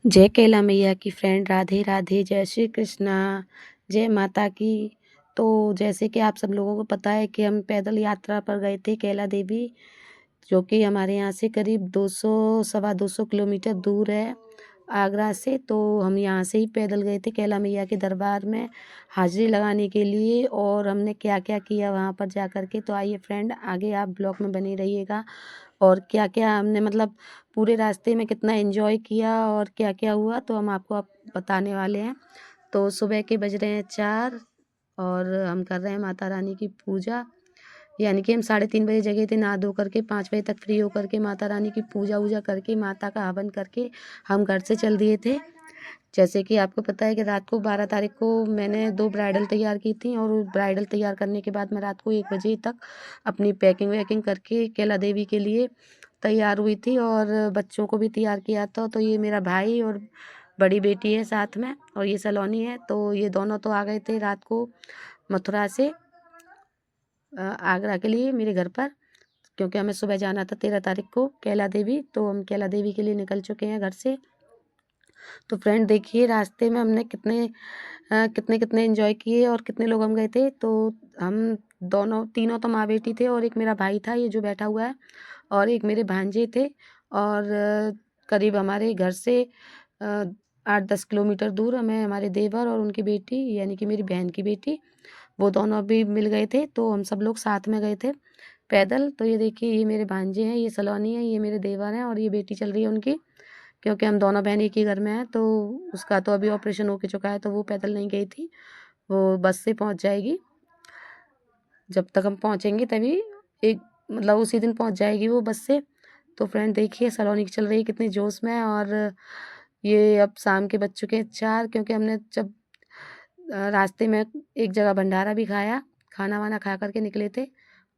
जय कैला मैया की फ्रेंड, राधे राधे, जय श्री कृष्णा, जय माता की। तो जैसे कि आप सब लोगों को पता है कि हम पैदल यात्रा पर गए थे कैला देवी, जो कि हमारे यहाँ से करीब 200 सवा 200 किलोमीटर दूर है आगरा से। तो हम यहाँ से ही पैदल गए थे कैला मैया के दरबार में हाजिरी लगाने के लिए। और हमने क्या क्या किया वहाँ पर जा कर के, तो आइए फ्रेंड, आगे आप ब्लॉग में बने रहिएगा। और क्या क्या हमने मतलब पूरे रास्ते में कितना एंजॉय किया और क्या क्या हुआ, तो हम आपको अब बताने वाले हैं। तो सुबह के बज रहे हैं 4 और हम कर रहे हैं माता रानी की पूजा। यानी कि हम 3:30 बजे जगे थे, नहा धो करके 5 बजे तक फ्री होकर के माता रानी की पूजा वूजा करके माता का हवन करके हम घर से चल दिए थे। जैसे कि आपको पता है कि रात को 12 तारीख को मैंने 2 ब्राइडल तैयार की थी, और ब्राइडल तैयार करने के बाद मैं रात को 1 बजे तक अपनी पैकिंग वैकिंग करके कैला देवी के लिए तैयार हुई थी, और बच्चों को भी तैयार किया था। तो ये मेरा भाई और बड़ी बेटी है साथ में, और ये सलोनी है। तो ये दोनों तो आ गए थे रात को मथुरा से आगरा के लिए मेरे घर पर, क्योंकि हमें सुबह जाना था 13 तारीख को कैला देवी। तो हम कैला देवी के लिए निकल चुके हैं घर से। तो फ्रेंड देखिए, रास्ते में हमने कितने कितने एंजॉय किए और कितने लोग हम गए थे। तो हम दोनों तीनों तो माँ बेटी थे, और एक मेरा भाई था ये जो बैठा हुआ है, और एक मेरे भांजे थे। और करीब हमारे घर से 8-10 किलोमीटर दूर हमें हमारे देवर और उनकी बेटी, यानी कि मेरी बहन की बेटी, वो दोनों भी मिल गए थे। तो हम सब लोग साथ में गए थे पैदल। तो ये देखिए, ये मेरे भांजे हैं, ये सलोनी है, ये मेरे देवर हैं, और ये बेटी चल रही है उनकी, क्योंकि हम दोनों बहन एक ही घर में हैं। तो उसका तो अभी ऑपरेशन हो के चुका है, तो वो पैदल नहीं गई थी, वो बस से पहुंच जाएगी। जब तक हम पहुंचेंगे तभी एक मतलब उसी दिन पहुंच जाएगी वो बस से। तो फ्रेंड देखिए, सलोनी चल रही है कितनी जोश में। और ये अब शाम के बज चुके हैं 4, क्योंकि हमने जब रास्ते में एक जगह भंडारा भी खाया, खाना वाना खा करके निकले थे,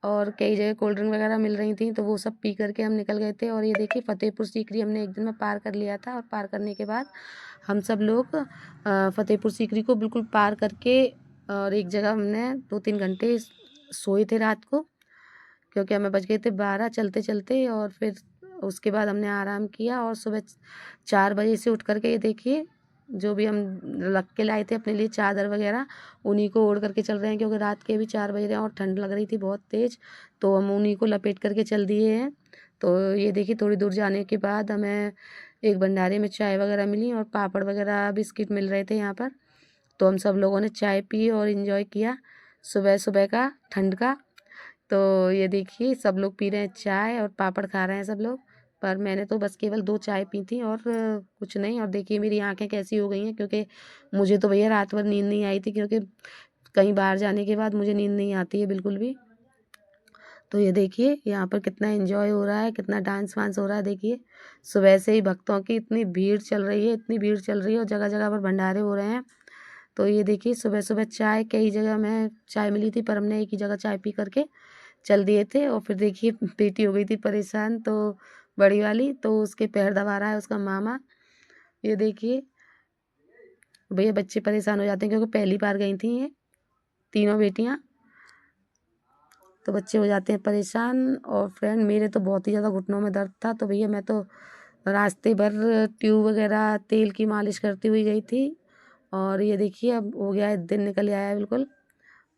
और कई जगह कोल्ड ड्रिंक वगैरह मिल रही थी, तो वो सब पी करके हम निकल गए थे। और ये देखिए, फतेहपुर सीकरी हमने एक दिन में पार कर लिया था, और पार करने के बाद हम सब लोग फतेहपुर सीकरी को बिल्कुल पार करके, और एक जगह हमने 2-3 घंटे सोए थे रात को, क्योंकि हमें बज गए थे 12 चलते चलते। और फिर उसके बाद हमने आराम किया, और सुबह 4 बजे से उठ करके ये देखिए, जो भी हम रख के लाए थे अपने लिए चादर वगैरह, उन्हीं को ओढ़ करके चल रहे हैं, क्योंकि रात के भी 4 बज रहे हैं और ठंड लग रही थी बहुत तेज़। तो हम उन्हीं को लपेट करके चल दिए हैं। तो ये देखिए, थोड़ी दूर जाने के बाद हमें एक भंडारे में चाय वगैरह मिली, और पापड़ वगैरह बिस्किट मिल रहे थे यहाँ पर। तो हम सब लोगों ने चाय पी और इन्जॉय किया सुबह सुबह का ठंड का। तो ये देखिए, सब लोग पी रहे हैं चाय और पापड़ खा रहे हैं सब लोग, पर मैंने तो बस केवल 2 चाय पी थी, और कुछ नहीं। और देखिए मेरी आंखें कैसी हो गई हैं, क्योंकि मुझे तो भैया रात भर नींद नहीं आई थी, क्योंकि कहीं बाहर जाने के बाद मुझे नींद नहीं आती है बिल्कुल भी। तो ये देखिए, यहाँ पर कितना एंजॉय हो रहा है, कितना डांस वांस हो रहा है। देखिए, सुबह से ही भक्तों की इतनी भीड़ चल रही है, इतनी भीड़ चल रही है, और जगह जगह पर भंडारे हो रहे हैं। तो ये देखिए, सुबह सुबह चाय कई जगह में चाय मिली थी, पर हमने एक ही जगह चाय पी करके चल दिए थे। और फिर देखिए, बेटी हो गई थी परेशान, तो बड़ी वाली, तो उसके पैर दबा रहा है उसका मामा। ये देखिए भैया, बच्चे परेशान हो जाते हैं, क्योंकि पहली बार गई थी ये तीनों बेटियां, तो बच्चे हो जाते हैं परेशान। और फ्रेंड मेरे तो बहुत ही ज़्यादा घुटनों में दर्द था, तो भैया मैं तो रास्ते भर ट्यूब वगैरह तेल की मालिश करती हुई गई थी। और ये देखिए, अब हो गया है, दिन निकल आया है बिल्कुल,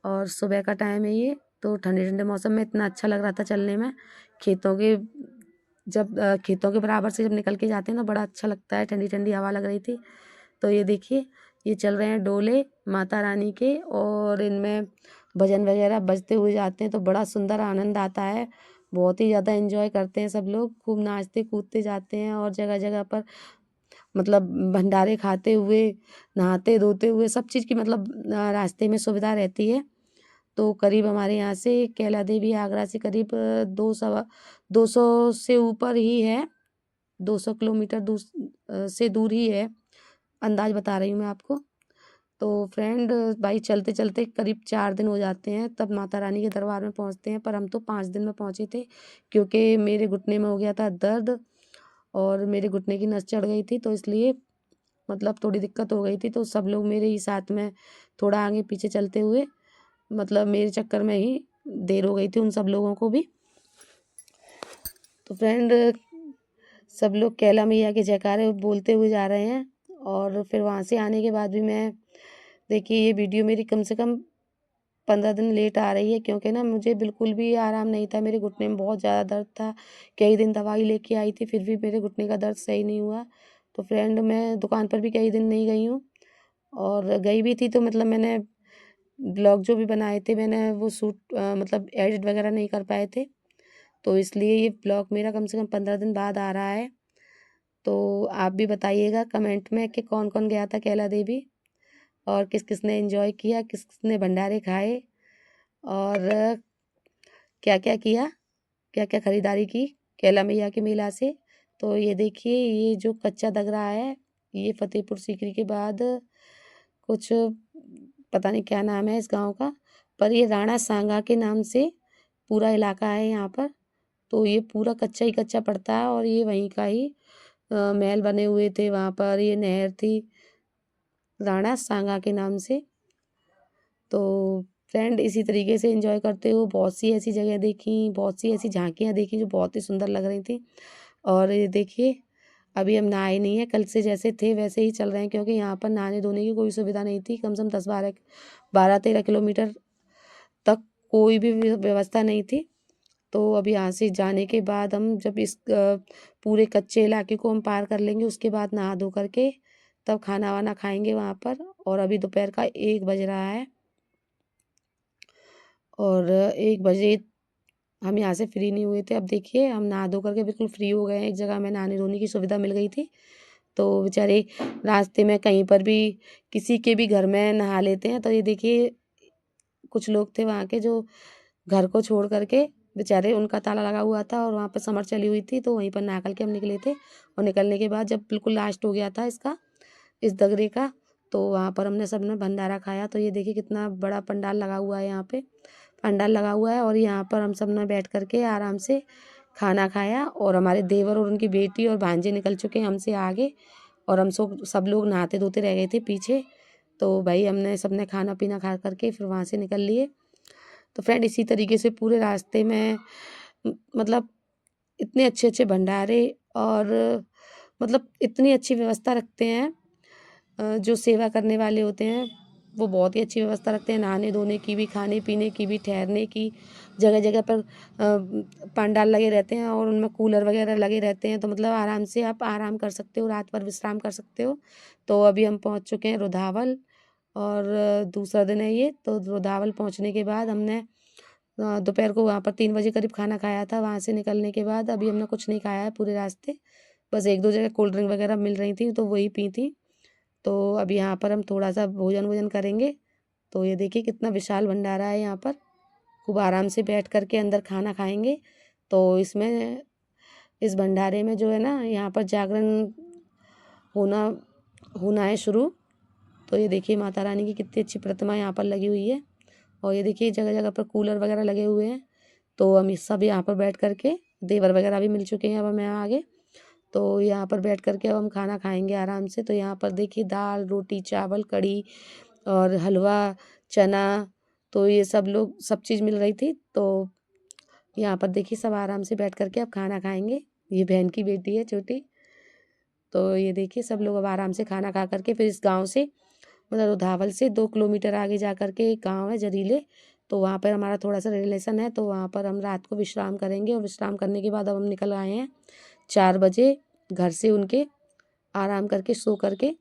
और सुबह का टाइम है ये। तो ठंडे ठंडे मौसम में इतना अच्छा लग रहा था चलने में। खेतों के जब खेतों के बराबर से जब निकल के जाते हैं ना, बड़ा अच्छा लगता है, ठंडी ठंडी हवा लग रही थी। तो ये देखिए, ये चल रहे हैं डोले माता रानी के, और इनमें भजन वगैरह बजते हुए जाते हैं, तो बड़ा सुंदर आनंद आता है। बहुत ही ज़्यादा एंजॉय करते हैं सब लोग, खूब नाचते कूदते जाते हैं, और जगह जगह पर मतलब भंडारे खाते हुए, नहाते धोते हुए, सब चीज़ की मतलब रास्ते में सुविधा रहती है। तो करीब हमारे यहाँ से कैला देवी आगरा से करीब 200 से ऊपर ही है, 200 किलोमीटर से दूर ही है, अंदाज बता रही हूँ मैं आपको। तो फ्रेंड भाई, चलते चलते करीब 4 दिन हो जाते हैं, तब माता रानी के दरबार में पहुँचते हैं। पर हम तो 5 दिन में पहुँचे थे, क्योंकि मेरे घुटने में हो गया था दर्द, और मेरे घुटने की नस चढ़ गई थी, तो इसलिए मतलब थोड़ी दिक्कत हो गई थी। तो सब लोग मेरे ही साथ में थोड़ा आगे पीछे चलते हुए, मतलब मेरे चक्कर में ही देर हो गई थी उन सब लोगों को भी। तो फ्रेंड सब लोग कैला मैया के जयकारे बोलते हुए जा रहे हैं। और फिर वहाँ से आने के बाद भी मैं, देखिए ये वीडियो मेरी कम से कम 15 दिन लेट आ रही है, क्योंकि ना मुझे बिल्कुल भी आराम नहीं था। मेरे घुटने में बहुत ज़्यादा दर्द था। कई दिन दवाई लेके आई थी, फिर भी मेरे घुटने का दर्द सही नहीं हुआ। तो फ्रेंड, मैं दुकान पर भी कई दिन नहीं गई हूँ, और गई भी थी तो मतलब मैंने ब्लॉग जो भी बनाए थे, मैंने वो मतलब एडिट वगैरह नहीं कर पाए थे। तो इसलिए ये ब्लॉग मेरा कम से कम 15 दिन बाद आ रहा है। तो आप भी बताइएगा कमेंट में कि कौन कौन गया था कैला देवी, और किस किस ने एंजॉय किया, किस किस ने भंडारे खाए, और क्या क्या किया, क्या क्या खरीदारी की कैला मैया के मेला से। तो ये देखिए, ये जो कच्चा दग रहा है, ये फतेहपुर सीकरी के बाद कुछ, पता नहीं क्या नाम है इस गांव का, पर ये राणा सांगा के नाम से पूरा इलाका है यहाँ पर। तो ये पूरा कच्चा ही कच्चा पड़ता है, और ये वहीं का ही महल बने हुए थे वहाँ पर। ये नहर थी राणा सांगा के नाम से। तो फ्रेंड, इसी तरीके से एंजॉय करते हो बहुत सी ऐसी जगह देखी, बहुत सी ऐसी झांकियाँ देखी जो बहुत ही सुंदर लग रही थी। और ये देखिए, अभी हम नहाए नहीं हैं, कल से जैसे थे वैसे ही चल रहे हैं, क्योंकि यहाँ पर नहाने धोने की कोई सुविधा नहीं थी। कम से कम 10-12 किलोमीटर तक कोई भी व्यवस्था नहीं थी। तो अब यहाँ से जाने के बाद हम जब इस पूरे कच्चे इलाके को हम पार कर लेंगे, उसके बाद नहा धो करके तब खाना वाना खाएंगे वहाँ पर। और अभी दोपहर का 1 बज रहा है, और 1 बजे हम यहाँ से फ्री नहीं हुए थे। अब देखिए, हम नहा धो करके बिल्कुल फ्री हो गए हैं। एक जगह हमें नहाने धोने की सुविधा मिल गई थी, तो बेचारे रास्ते में कहीं पर भी किसी के भी घर में नहा लेते हैं। तो ये देखिए, कुछ लोग थे वहाँ के जो घर को छोड़ करके, बेचारे उनका ताला लगा हुआ था और वहाँ पर समर चली हुई थी, तो वहीं पर नहा करके हम निकले थे। और निकलने के बाद जब बिल्कुल लास्ट हो गया था इसका, इस दगरे का, तो वहाँ पर हमने सबने भंडारा खाया। तो ये देखिए, कितना बड़ा पंडाल लगा हुआ है यहाँ पे, पंडाल लगा हुआ है, और यहाँ पर हम सब ने बैठ करके आराम से खाना खाया। और हमारे देवर और उनकी बेटी और भांजे निकल चुके हैं हमसे आगे, और हम सब लोग नहाते धोते रह गए थे पीछे। तो भाई, हमने सबने खाना पीना खा करके फिर वहाँ से निकल लिए। तो फ्रेंड, इसी तरीके से पूरे रास्ते में मतलब इतने अच्छे अच्छे भंडारे, और मतलब इतनी अच्छी व्यवस्था रखते हैं। जो सेवा करने वाले होते हैं वो बहुत ही अच्छी व्यवस्था रखते हैं, नहाने धोने की भी, खाने पीने की भी, ठहरने की। जगह जगह पर पंडाल लगे रहते हैं, और उनमें कूलर वगैरह लगे रहते हैं, तो मतलब आराम से आप आराम कर सकते हो, रात भर विश्राम कर सकते हो। तो अभी हम पहुंच चुके हैं रुधावल, और दूसरा दिन है ये। तो रुधावल पहुंचने के बाद हमने दोपहर को वहाँ पर 3 बजे करीब खाना खाया था। वहाँ से निकलने के बाद अभी हमने कुछ नहीं खाया है पूरे रास्ते, बस 1-2 जगह कोल्ड ड्रिंक वगैरह मिल रही थी तो वही पी थी। तो अब यहाँ पर हम थोड़ा सा भोजन वोजन करेंगे। तो ये देखिए, कितना विशाल भंडारा है यहाँ पर, खूब आराम से बैठ कर के अंदर खाना खाएंगे। तो इसमें, इस भंडारे में जो है ना, यहाँ पर जागरण होना होना है शुरू। तो ये देखिए, माता रानी की कितनी अच्छी प्रतिमा यहाँ पर लगी हुई है, और ये देखिए जगह जगह पर कूलर वगैरह लगे हुए हैं। तो हम इस सब यहाँ पर बैठ करके, देवर वगैरह भी मिल चुके हैं अब हमें आगे। तो यहाँ पर बैठ करके अब हम खाना खाएंगे आराम से। तो यहाँ पर देखिए, दाल रोटी चावल कढ़ी और हलवा चना, तो ये सब चीज़ मिल रही थी। तो यहाँ पर देखिए, सब आराम से बैठ करके अब खाना खाएंगे। ये बहन की बेटी है छोटी। तो ये देखिए, सब लोग अब आराम से खाना खा करके फिर इस गांव से, मतलब रुधावल से 2 किलोमीटर आगे जा करके एक गांव है जरीले, तो वहाँ पर हमारा थोड़ा सा रिलेशन है। तो वहाँ पर हम रात को विश्राम करेंगे, और विश्राम करने के बाद अब हम निकल आए हैं 4 बजे घर से उनके, आराम करके सो करके।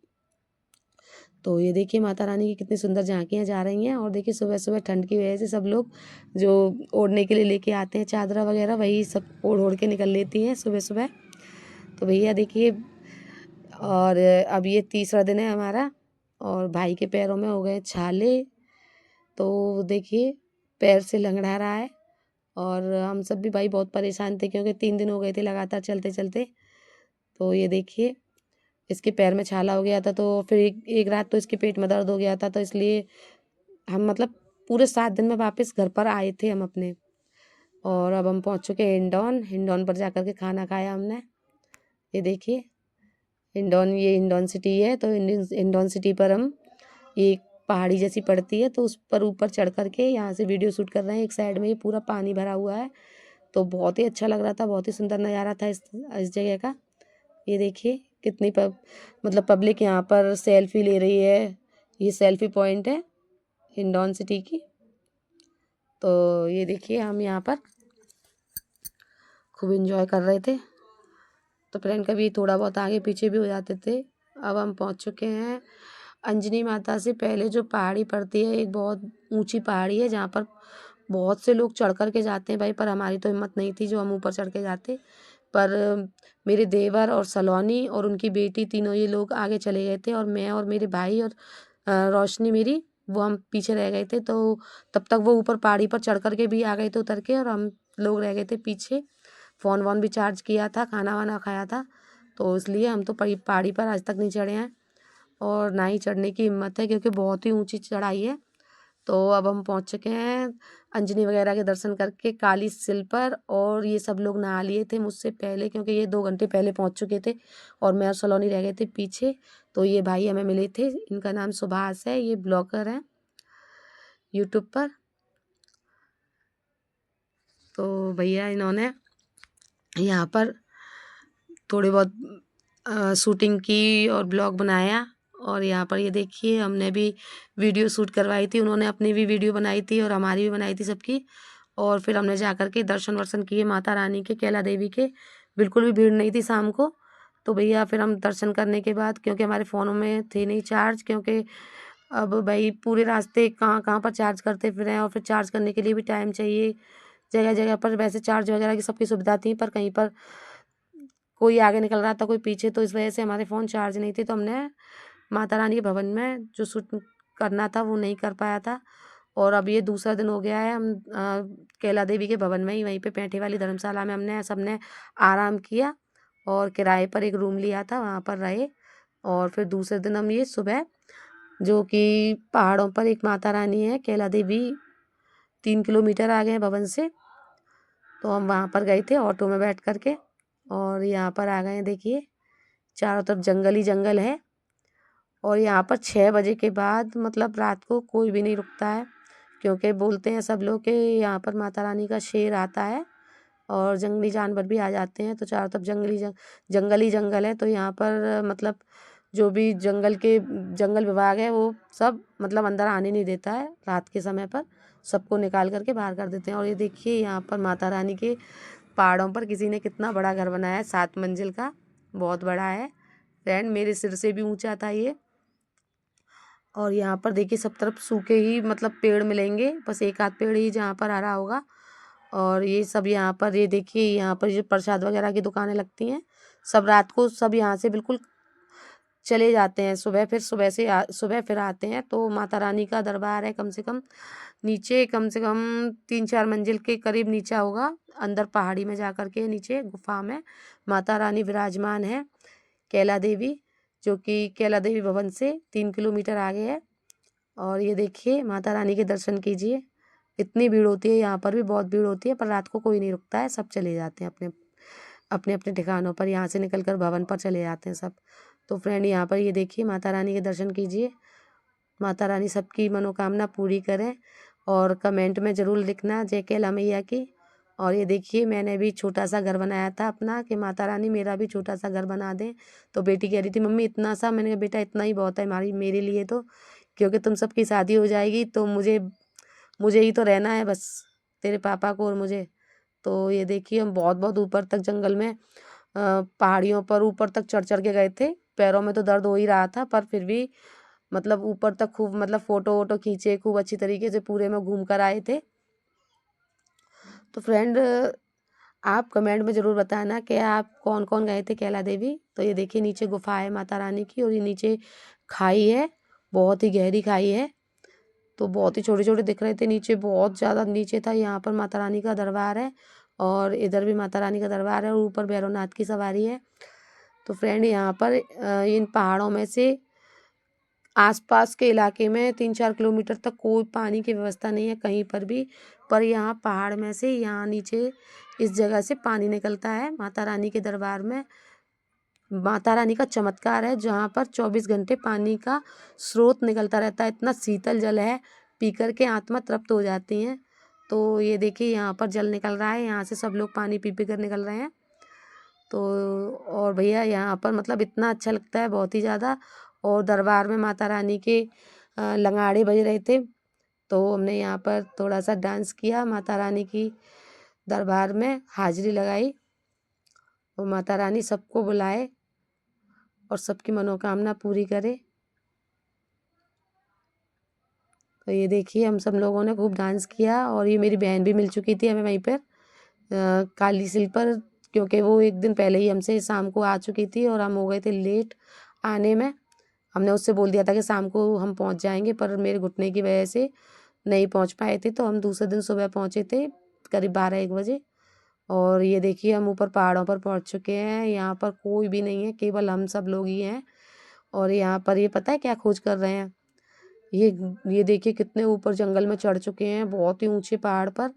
तो ये देखिए, माता रानी की कितनी सुंदर झांकियाँ जा रही हैं। और देखिए, सुबह सुबह ठंड की वजह से सब लोग जो ओढ़ने के लिए लेके आते हैं चादरा वगैरह, वही सब ओढ़ ओढ़ के निकल लेती हैं सुबह सुबह। तो भैया देखिए, और अब ये तीसरा दिन है हमारा, और भाई के पैरों में हो गए छाले। तो देखिए, पैर से लंगड़ा रहा है, और हम सब भी भाई बहुत परेशान थे, क्योंकि 3 दिन हो गए थे लगातार चलते चलते। तो ये देखिए, इसके पैर में छाला हो गया था, तो फिर एक रात तो इसके पेट में दर्द हो गया था, तो इसलिए हम मतलब पूरे 7 दिन में वापस घर पर आए थे हम अपने। और अब हम पहुंच चुके हैं हिंडौन। हिंडौन पर जाकर के खाना खाया हमने। ये देखिए, ये हिंडौन सिटी है। तो हिंडौन सिटी पर हम, एक पहाड़ी जैसी पड़ती है, तो उस पर ऊपर चढ़ करके यहाँ से वीडियो शूट कर रहे हैं। एक साइड में ये पूरा पानी भरा हुआ है, तो बहुत ही अच्छा लग रहा था, बहुत ही सुंदर नज़ारा था इस जगह का। ये देखिए कितनी मतलब पब्लिक यहाँ पर सेल्फी ले रही है। ये सेल्फी पॉइंट है हिंडौन सिटी की। तो ये देखिए हम यहाँ पर खूब एंजॉय कर रहे थे। तो फ्रेंड कभी थोड़ा बहुत आगे पीछे भी हो जाते थे। अब हम पहुँच चुके हैं अंजनी माता से पहले जो पहाड़ी पड़ती है, एक बहुत ऊंची पहाड़ी है जहाँ पर बहुत से लोग चढ़ कर के जाते हैं भाई, पर हमारी तो हिम्मत नहीं थी जो हम ऊपर चढ़ के जाते। पर मेरे देवर और सलोनी और उनकी बेटी तीनों ये लोग आगे चले गए थे और मैं और मेरे भाई और रोशनी मेरी वो हम पीछे रह गए थे। तो तब तक वो ऊपर पहाड़ी पर चढ़ कर के भी आ गए थे उतर के, और हम लोग रह गए थे पीछे। फ़ोन वोन भी चार्ज किया था, खाना वाना खाया था, तो इसलिए हम तो पहाड़ी पर आज तक नहीं चढ़े हैं और ना ही चढ़ने की हिम्मत है क्योंकि बहुत ही ऊंची चढ़ाई है। तो अब हम पहुंच चुके हैं अंजनी वगैरह के दर्शन करके काली सिल पर, और ये सब लोग नहा लिए थे मुझसे पहले क्योंकि ये 2 घंटे पहले पहुंच चुके थे और मैं और सलोनी रह गए थे पीछे। तो ये भाई हमें मिले थे, इनका नाम सुभाष है, ये ब्लॉगर हैं यूट्यूब पर। तो भैया इन्होंने यहाँ पर थोड़ी बहुत शूटिंग की और ब्लॉग बनाया। और यहाँ पर ये देखिए हमने भी वीडियो शूट करवाई थी, उन्होंने अपनी भी वीडियो बनाई थी और हमारी भी बनाई थी सबकी। और फिर हमने जा कर के दर्शन वर्शन किए माता रानी के, कैला देवी के। बिल्कुल भी भीड़ नहीं थी शाम को। तो भैया फिर हम दर्शन करने के बाद, क्योंकि हमारे फ़ोनों में थे नहीं चार्ज, क्योंकि अब भाई पूरे रास्ते कहाँ कहाँ पर चार्ज करते फिरें और फिर चार्ज करने के लिए भी टाइम चाहिए। जगह जगह पर वैसे चार्ज वगैरह की सबकी सुविधा थी, पर कहीं पर कोई आगे निकल रहा था कोई पीछे, तो इस वजह से हमारे फ़ोन चार्ज नहीं थे। तो हमने माता रानी के भवन में जो शूट करना था वो नहीं कर पाया था। और अब ये दूसरा दिन हो गया है, हम कैला देवी के भवन में ही वहीं पे पैंठे वाली धर्मशाला में हमने सबने आराम किया और किराए पर एक रूम लिया था, वहाँ पर रहे। और फिर दूसरे दिन हम ये सुबह जो कि पहाड़ों पर एक माता रानी है कैला देवी, 3 किलोमीटर आ गए हैं भवन से, तो हम वहाँ पर गए थे ऑटो में बैठ कर के। और यहाँ पर आ गए हैं, देखिए चारों तरफ जंगल ही जंगल है। और यहाँ पर 6 बजे के बाद मतलब रात को कोई भी नहीं रुकता है, क्योंकि बोलते हैं सब लोग कि यहाँ पर माता रानी का शेर आता है और जंगली जानवर भी आ जाते हैं। तो चारों तरफ जंगल ही जंगल है। तो यहाँ पर मतलब जो भी जंगल विभाग है वो सब मतलब अंदर आने नहीं देता है रात के समय पर, सबको निकाल करके बाहर कर देते हैं। और ये देखिए यहाँ पर माता रानी के पहाड़ों पर किसी ने कितना बड़ा घर बनाया है, 7 मंजिल का, बहुत बड़ा है फ्रेंड, मेरे सिर से भी ऊंचा था ये। और यहाँ पर देखिए सब तरफ सूखे ही मतलब पेड़ मिलेंगे, बस एक आध पेड़ ही जहाँ पर हरा होगा। और ये सब यहाँ पर ये देखिए यहाँ पर जो प्रसाद वगैरह की दुकानें लगती हैं, सब रात को सब यहाँ से बिल्कुल चले जाते हैं। सुबह फिर आते हैं। तो माता रानी का दरबार है कम से कम नीचे, कम से कम 3-4 मंजिल के करीब नीचे होगा, अंदर पहाड़ी में जा कर के नीचे गुफा में माता रानी विराजमान है कैला देवी, जो कि कैला देवी भवन से 3 किलोमीटर आगे है। और ये देखिए माता रानी के दर्शन कीजिए, इतनी भीड़ होती है यहाँ पर भी, बहुत भीड़ होती है, पर रात को कोई नहीं रुकता है, सब चले जाते हैं अपने अपने अपने ठिकानों पर, यहाँ से निकल कर भवन पर चले जाते हैं सब। तो फ्रेंड यहाँ पर ये देखिए माता रानी के दर्शन कीजिए, माता रानी सबकी मनोकामना पूरी करें। और कमेंट में ज़रूर लिखना जय कैला मैया की। और ये देखिए मैंने भी छोटा सा घर बनाया था अपना कि माता रानी मेरा भी छोटा सा घर बना दें। तो बेटी कह रही थी मम्मी इतना सा, मैंने कहा बेटा इतना ही बहुत है मेरे लिए, तो क्योंकि तुम सबकी शादी हो जाएगी तो मुझे मुझे ही तो रहना है बस, तेरे पापा को और मुझे। तो ये देखिए हम बहुत बहुत ऊपर तक जंगल में पहाड़ियों पर ऊपर तक चढ़ चढ़ के गए थे, पैरों में तो दर्द हो ही रहा था, पर फिर भी मतलब ऊपर तक खूब मतलब फ़ोटो वोटो खींचे, खूब अच्छी तरीके से पूरे में घूम कर आए थे। तो फ्रेंड आप कमेंट में ज़रूर बताना कि आप कौन कौन गए थे कैला देवी। तो ये देखिए नीचे गुफा है माता रानी की और ये नीचे खाई है, बहुत ही गहरी खाई है। तो बहुत ही छोटे छोटे दिख रहे थे, नीचे बहुत ज़्यादा नीचे था। यहाँ पर माता रानी का दरबार है और इधर भी माता रानी का दरबार है और ऊपर भैरवनाथ की सवारी है। तो फ्रेंड यहाँ पर इन पहाड़ों में से आसपास के इलाके में 3-4 किलोमीटर तक कोई पानी की व्यवस्था नहीं है कहीं पर भी, पर यहाँ पहाड़ में से यहाँ नीचे इस जगह से पानी निकलता है माता रानी के दरबार में। माता रानी का चमत्कार है जहाँ पर 24 घंटे पानी का स्रोत निकलता रहता है, इतना शीतल जल है, पीकर के आत्मा तृप्त हो जाती हैं। तो ये देखिए यहाँ पर जल निकल रहा है, यहाँ से सब लोग पानी पी पी कर निकल रहे हैं। तो और भैया यहाँ पर मतलब इतना अच्छा लगता है बहुत ही ज़्यादा। और दरबार में माता रानी के लंगाड़े बज रहे थे, तो हमने यहाँ पर थोड़ा सा डांस किया, माता रानी की दरबार में हाजिरी लगाई और माता रानी सबको बुलाए और सबकी मनोकामना पूरी करे। तो ये देखिए हम सब लोगों ने खूब डांस किया और ये मेरी बहन भी मिल चुकी थी हमें वहीं पर काली सिल पर, क्योंकि वो एक दिन पहले ही हमसे शाम को आ चुकी थी और हम हो गए थे लेट आने में। हमने उससे बोल दिया था कि शाम को हम पहुंच जाएंगे, पर मेरे घुटने की वजह से नहीं पहुंच पाए थे, तो हम दूसरे दिन सुबह पहुंचे थे करीब 12-1 बजे। और ये देखिए हम ऊपर पहाड़ों पर पहुंच चुके हैं। यहाँ पर कोई भी नहीं है, केवल हम सब लोग ही हैं। और यहाँ पर ये पता है क्या खोज कर रहे हैं, ये देखिए कितने ऊपर जंगल में चढ़ चुके हैं, बहुत ही ऊंचे पहाड़ पर।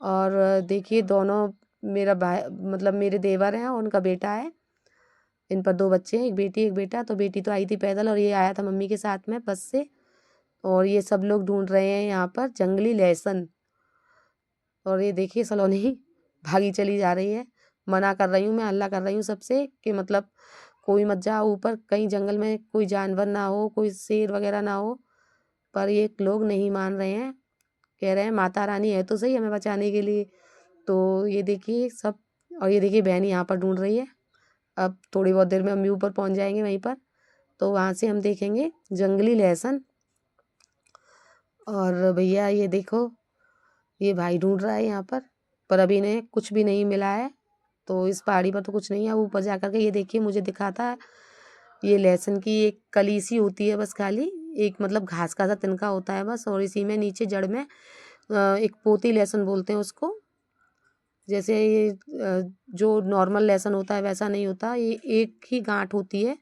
और देखिए दोनों मेरा भाई मतलब मेरे देवर हैं और उनका बेटा है, इन पर 2 बच्चे हैं, एक बेटी एक बेटा। तो बेटी तो आई थी पैदल और ये आया था मम्मी के साथ में बस से। और ये सब लोग ढूंढ रहे हैं यहाँ पर जंगली लहसुन। और ये देखिए सलोनी भागी चली जा रही है। मना कर रही हूँ मैं, हल्ला कर रही हूँ सबसे कि मतलब कोई मत जाओ ऊपर, कहीं जंगल में कोई जानवर ना हो, कोई शेर वगैरह ना हो। पर ये लोग नहीं मान रहे हैं, कह रहे हैं माता रानी है तो सही हमें बचाने के लिए। तो ये देखिए सब, और ये देखिए बहन यहाँ पर ढूंढ रही है। अब थोड़ी बहुत देर में हम भी ऊपर पहुँच जाएंगे वहीं पर, तो वहाँ से हम देखेंगे जंगली लहसुन। और भैया ये देखो ये भाई ढूंढ रहा है यहाँ पर अभी इन्हें कुछ भी नहीं मिला है। तो इस पहाड़ी पर तो कुछ नहीं है, अब ऊपर जा कर के ये देखिए मुझे दिखाता है ये लहसुन की एक कली सी होती है बस, खाली एक मतलब घास का सा तिनका होता है बस। और इसी में नीचे जड़ में एक पोती लहसुन बोलते हैं उसको। जैसे ये जो नॉर्मल लहसुन होता है वैसा नहीं होता, ये एक ही गांठ होती है।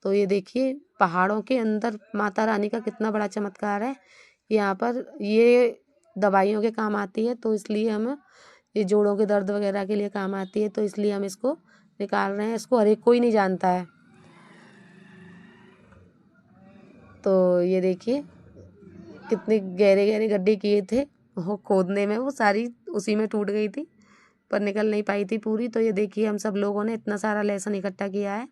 तो ये देखिए पहाड़ों के अंदर माता रानी का कितना बड़ा चमत्कार है। यहाँ पर ये दवाइयों के काम आती है, तो इसलिए हम ये जोड़ों के दर्द वगैरह के लिए काम आती है, तो इसलिए हम इसको निकाल रहे हैं। इसको हर एक कोई नहीं जानता है। तो ये देखिए कितने गहरे गहरे गड्ढे किए थे वो खोदने में, वो सारी उसी में टूट गई थी, पर निकल नहीं पाई थी पूरी। तो ये देखिए हम सब लोगों ने इतना सारा लहसुन इकट्ठा किया है।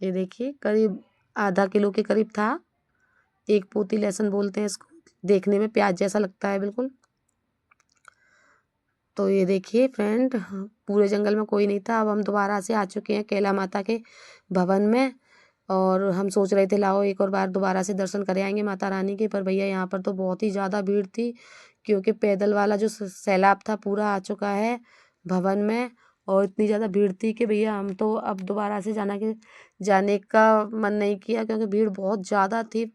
ये देखिए करीब आधा किलो के करीब था। एक पोती लहसुन बोलते हैं इसको, देखने में प्याज जैसा लगता है बिल्कुल। तो ये देखिए फ्रेंड पूरे जंगल में कोई नहीं था। अब हम दोबारा से आ चुके हैं कैला माता के भवन में, और हम सोच रहे थे लाओ एक और बार दोबारा से दर्शन कर आएंगे माता रानी के। पर भैया यहाँ पर तो बहुत ही ज़्यादा भीड़ थी, क्योंकि पैदल वाला जो सैलाब था पूरा आ चुका है भवन में। और इतनी ज़्यादा भीड़ थी कि भैया हम तो अब दोबारा से जाने का मन नहीं किया, क्योंकि भीड़ बहुत ज़्यादा थी।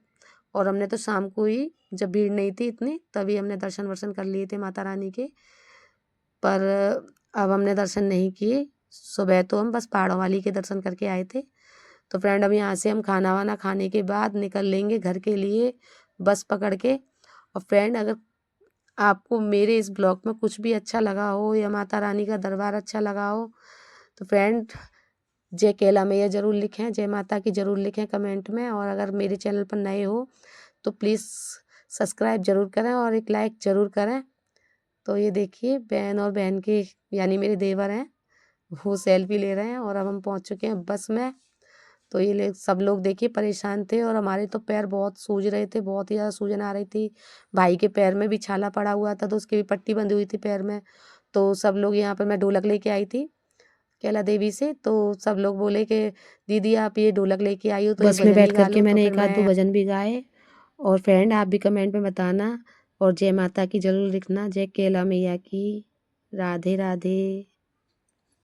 और हमने तो शाम को ही, जब भीड़ नहीं थी इतनी, तभी हमने दर्शन वर्शन कर लिए थे माता रानी के। पर अब हमने दर्शन नहीं किए, सुबह तो हम बस पहाड़ों वाली के दर्शन करके आए थे। तो फ्रेंड अब यहाँ से हम खाना वाना खाने के बाद निकल लेंगे घर के लिए बस पकड़ के। और फ्रेंड अगर आपको मेरे इस ब्लॉग में कुछ भी अच्छा लगा हो या माता रानी का दरबार अच्छा लगा हो, तो फ्रेंड जय कैला मैया ज़रूर लिखें, जय माता की ज़रूर लिखें कमेंट में। और अगर मेरे चैनल पर नए हो तो प्लीज़ सब्सक्राइब ज़रूर करें और एक लाइक ज़रूर करें। तो ये देखिए बहन और बहन के यानी मेरे देवर हैं, वो सेल्फी ले रहे हैं। और अब हम पहुंच चुके हैं बस में। तो ये सब लोग देखिए परेशान थे, और हमारे तो पैर बहुत सूज रहे थे, बहुत ही ज़्यादा सूजन आ रही थी। भाई के पैर में भी छाला पड़ा हुआ था, तो उसकी भी पट्टी बंधी हुई थी पैर में। तो सब लोग यहाँ पर, मैं ढोलक लेके आई थी कैला देवी से, तो सब लोग बोले कि दीदी आप ये ढोलक लेके आई हो तो बस एक में भजन ही बैठ गा करके लो। तो मैंने फिर एक आध दो मैं भजन भी गाए। और फ्रेंड आप भी कमेंट में बताना और जय माता की जरूर लिखना। जय कैला मैया की। राधे राधे।